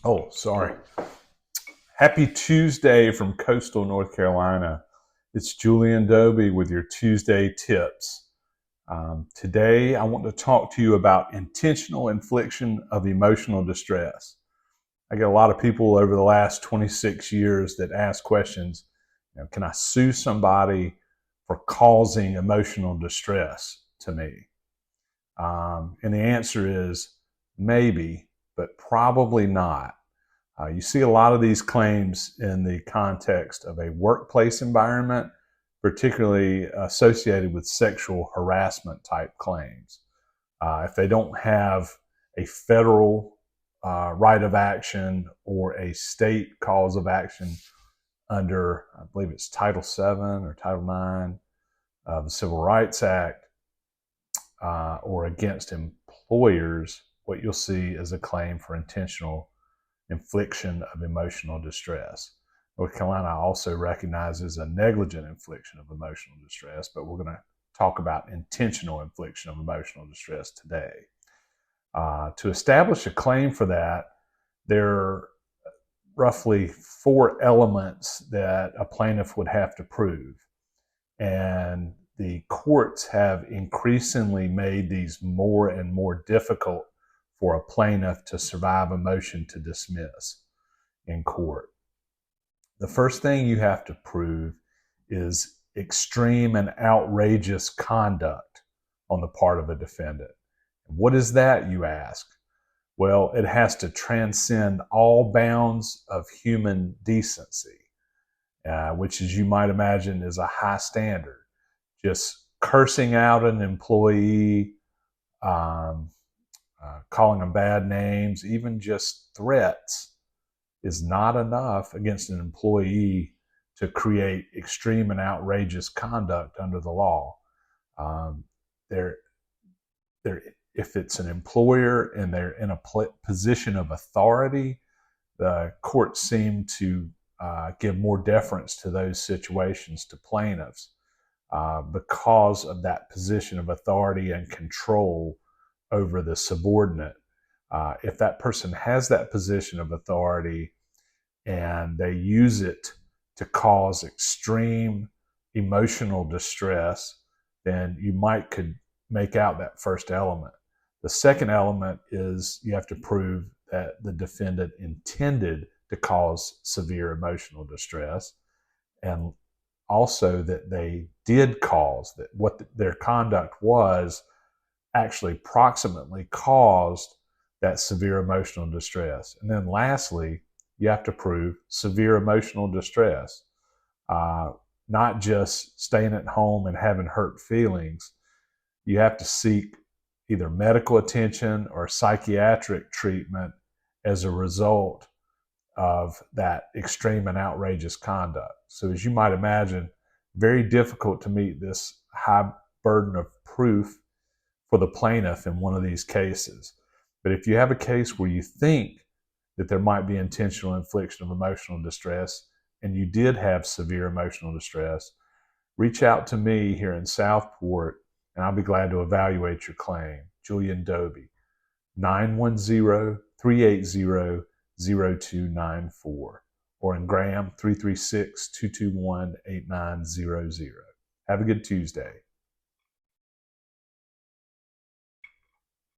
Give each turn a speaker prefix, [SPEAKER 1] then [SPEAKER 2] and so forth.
[SPEAKER 1] Oh, sorry. Happy Tuesday from coastal North Carolina. It's Julian with your Tuesday tips. Today, I want to talk to you about intentional infliction of emotional distress. I get a lot of people over the last 26 years that ask questions, can I sue somebody for causing emotional distress to me? And the answer is maybe, but probably not. You see a lot of these claims in the context of a workplace environment, particularly associated with sexual harassment type claims. If they don't have a federal right of action or a state cause of action under, I believe it's Title VII or Title IX of the Civil Rights Act, or against employers, what you'll see is a claim for intentional infliction of emotional distress. North Carolina also recognizes a negligent infliction of emotional distress, but we're going to talk about intentional infliction of emotional distress today. To establish a claim for that, there are roughly 4 elements that a plaintiff would have to prove. And the courts have increasingly made these more and more difficult for a plaintiff to survive a motion to dismiss in court. The first thing you have to prove is extreme and outrageous conduct on the part of a defendant. What is that, you ask? Well, it has to transcend all bounds of human decency, which, as you might imagine, is a high standard. Just cursing out an employee, calling them bad names, even just threats is not enough against an employee to create extreme and outrageous conduct under the law. If it's an employer and they're in a position of authority, the courts seem to give more deference to those situations to plaintiffs because of that position of authority and control over the subordinate. If that person has that position of authority and they use it to cause extreme emotional distress, then you could make out that first element. The second element is you have to prove that the defendant intended to cause severe emotional distress, and also that they did cause, that what their conduct was actually proximately caused that severe emotional distress. And then lastly, you have to prove severe emotional distress, not just staying at home and having hurt feelings. You have to seek either medical attention or psychiatric treatment as a result of that extreme and outrageous conduct. So as you might imagine, very difficult to meet this high burden of proof for the plaintiff in one of these cases. But if you have a case where you think that there might be intentional infliction of emotional distress, and you did have severe emotional distress, reach out to me here in Southport, and I'll be glad to evaluate your claim. Julian 910-380-0294, or in Graham, 336-221-8900. Have a good Tuesday.